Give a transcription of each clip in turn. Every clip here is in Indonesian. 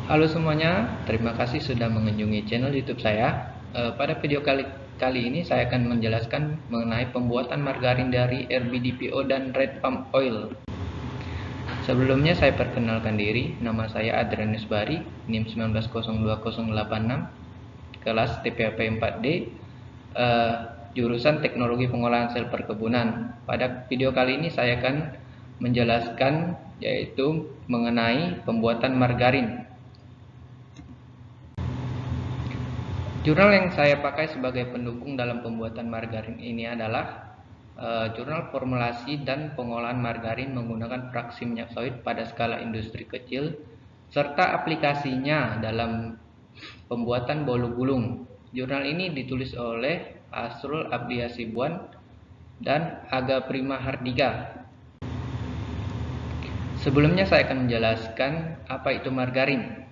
Halo semuanya, terima kasih sudah mengunjungi channel YouTube saya. Pada video kali ini saya akan menjelaskan mengenai pembuatan margarin dari RBDPO dan Red Palm Oil. Sebelumnya saya perkenalkan diri, nama saya Adrianus Bari, NIM 1902086, kelas TPAP 4D, jurusan Teknologi Pengolahan Sel Perkebunan. Pada video kali ini saya akan menjelaskan yaitu mengenai pembuatan margarin. Jurnal yang saya pakai sebagai pendukung dalam pembuatan margarin ini adalah jurnal formulasi dan pengolahan margarin menggunakan fraksi minyak sawit pada skala industri kecil serta aplikasinya dalam pembuatan bolu gulung. Jurnal ini ditulis oleh Asrul Abdi Hasibuan dan Aga Prima Hardika. Sebelumnya saya akan menjelaskan apa itu margarin.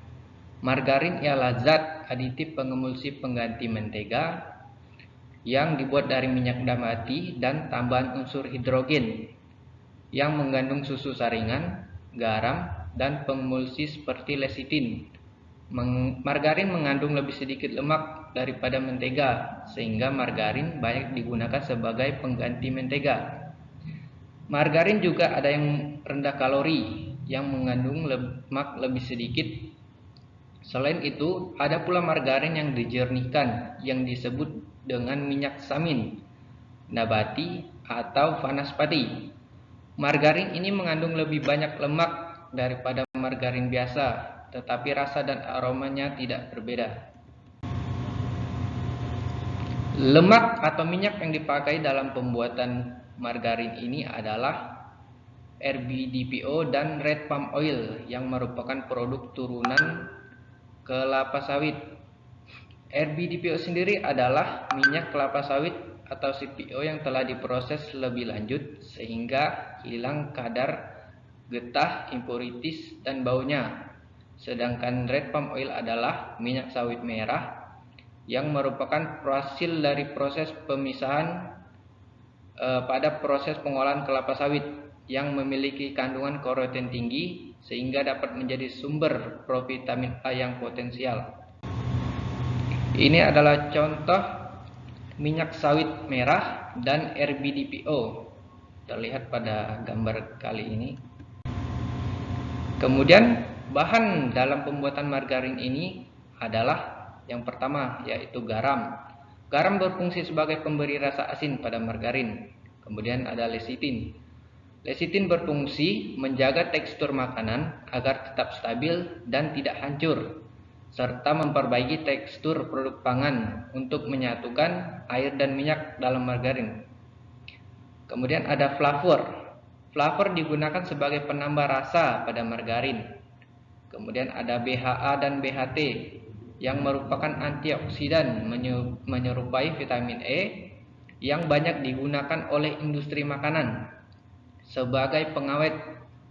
Margarin ialah zat aditif pengemulsi pengganti mentega yang dibuat dari minyak nabati dan tambahan unsur hidrogen yang mengandung susu saringan, garam, dan pemulsi seperti lecitin. Margarin mengandung lebih sedikit lemak daripada mentega, sehingga margarin banyak digunakan sebagai pengganti mentega. Margarin juga ada yang rendah kalori, yang mengandung lemak lebih sedikit. Selain itu, ada pula margarin yang dijernihkan yang disebut dengan minyak samin, nabati, atau vanaspati. Margarin ini mengandung lebih banyak lemak daripada margarin biasa, tetapi rasa dan aromanya tidak berbeda. Lemak atau minyak yang dipakai dalam pembuatan margarin ini adalah RBDPO dan Red Palm Oil yang merupakan produk turunan kelapa sawit. RBDPO sendiri adalah minyak kelapa sawit atau CPO yang telah diproses lebih lanjut sehingga hilang kadar getah, impurities, dan baunya. Sedangkan Red Palm Oil adalah minyak sawit merah yang merupakan hasil dari proses pemisahan pada proses pengolahan kelapa sawit yang memiliki kandungan karoten tinggi sehingga dapat menjadi sumber provitamin A yang potensial. Ini adalah contoh minyak sawit merah dan RBDPO, terlihat pada gambar kali ini. Kemudian bahan dalam pembuatan margarin ini adalah yang pertama yaitu garam. Garam berfungsi sebagai pemberi rasa asin pada margarin. Kemudian ada lecitin. Lecitin berfungsi menjaga tekstur makanan agar tetap stabil dan tidak hancur, serta memperbaiki tekstur produk pangan untuk menyatukan air dan minyak dalam margarin. Kemudian ada flavor. Flavor digunakan sebagai penambah rasa pada margarin. Kemudian ada BHA dan BHT yang merupakan antioksidan menyerupai vitamin E yang banyak digunakan oleh industri makanan. Sebagai pengawet,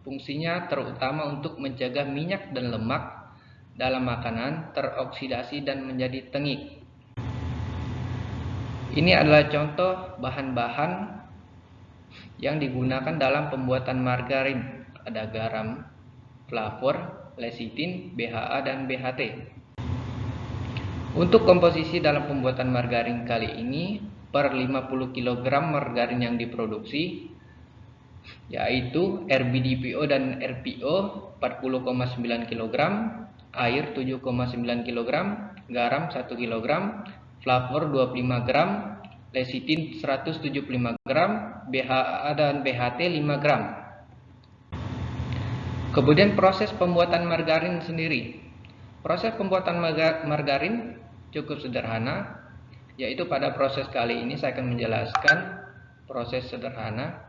fungsinya terutama untuk mencegah minyak dan lemak dalam makanan teroksidasi dan menjadi tengik. Ini adalah contoh bahan-bahan yang digunakan dalam pembuatan margarin. Ada garam, flavor, lecitin, BHA, dan BHT. Untuk komposisi dalam pembuatan margarin kali ini, per 50 kg margarin yang diproduksi, yaitu RBDPO dan RPO 40,9 kg, air 7,9 kg, garam 1 kg, flavor 25 gram, lecitin 175 gram, BHA dan BHT 5 gram. Kemudian proses pembuatan margarin sendiri. Proses pembuatan margarin cukup sederhana, yaitu pada proses kali ini saya akan menjelaskan proses sederhana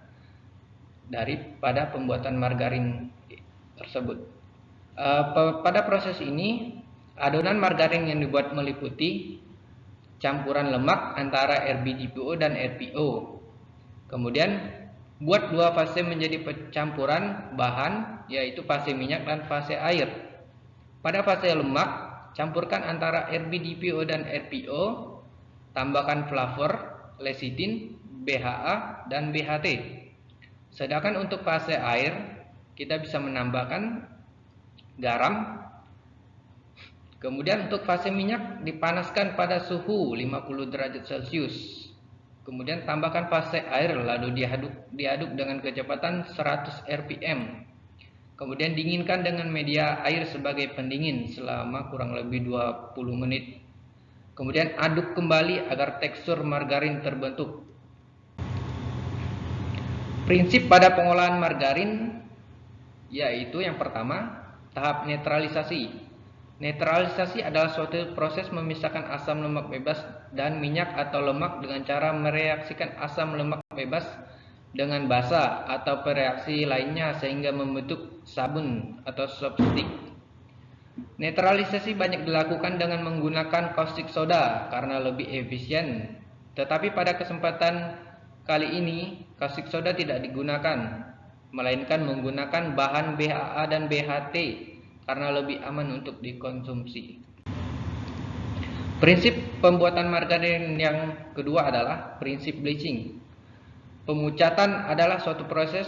daripada pembuatan margarin tersebut. Pada proses ini, adonan margarin yang dibuat meliputi campuran lemak antara RBDPO dan RPO. Kemudian buat dua fase menjadi campuran bahan, yaitu fase minyak dan fase air. Pada fase lemak, campurkan antara RBDPO dan RPO, tambahkan flavor, lecitin, BHA, dan BHT. Sedangkan untuk fase air, kita bisa menambahkan garam, Kemudian untuk fase minyak dipanaskan pada suhu 50 derajat Celcius. Kemudian tambahkan fase air lalu diaduk dengan kecepatan 100 rpm. Kemudian dinginkan dengan media air sebagai pendingin selama kurang lebih 20 menit. Kemudian aduk kembali agar tekstur margarin terbentuk. Prinsip pada pengolahan margarin yaitu yang pertama, tahap netralisasi. Netralisasi adalah suatu proses memisahkan asam lemak bebas dan minyak atau lemak dengan cara mereaksikan asam lemak bebas dengan basa atau reaksi lainnya sehingga membentuk sabun atau slopstick. Netralisasi banyak dilakukan dengan menggunakan caustic soda karena lebih efisien. Tetapi pada kesempatan kali ini caustic soda tidak digunakan, melainkan menggunakan bahan BHA dan BHT karena lebih aman untuk dikonsumsi. Prinsip pembuatan margarin yang kedua adalah prinsip bleaching. Pemucatan adalah suatu proses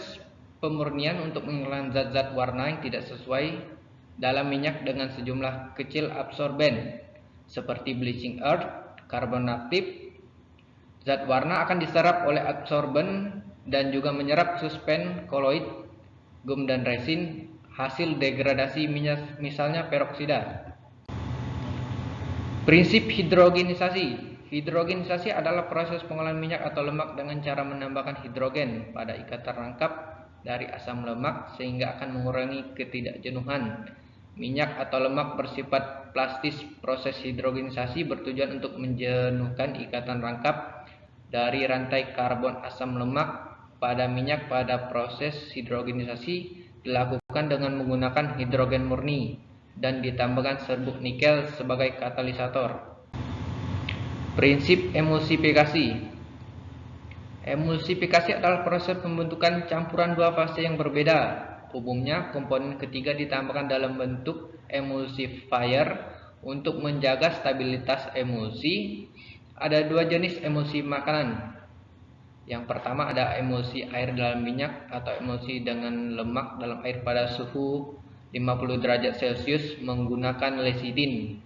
pemurnian untuk menghilangkan zat-zat warna yang tidak sesuai dalam minyak dengan sejumlah kecil absorben seperti bleaching earth, karbon aktif. Zat warna akan diserap oleh absorben dan juga menyerap suspen, koloid, gum dan resin hasil degradasi minyak misalnya peroksida. Prinsip hidrogenisasi. Hidrogenisasi adalah proses pengolahan minyak atau lemak dengan cara menambahkan hidrogen pada ikatan rangkap dari asam lemak sehingga akan mengurangi ketidakjenuhan. Minyak atau lemak bersifat plastis. Proses hidrogenisasi bertujuan untuk menjenuhkan ikatan rangkap dari rantai karbon asam lemak pada minyak. Pada proses hidrogenisasi dilakukan dengan menggunakan hidrogen murni dan ditambahkan serbuk nikel sebagai katalisator. Prinsip emulsifikasi. Emulsifikasi adalah proses pembentukan campuran dua fase yang berbeda. Umumnya komponen ketiga ditambahkan dalam bentuk emulsifier untuk menjaga stabilitas emulsi. Ada dua jenis emulsi makanan. Yang pertama ada emulsi air dalam minyak atau emulsi dengan lemak dalam air pada suhu 50 derajat Celcius menggunakan lecithin.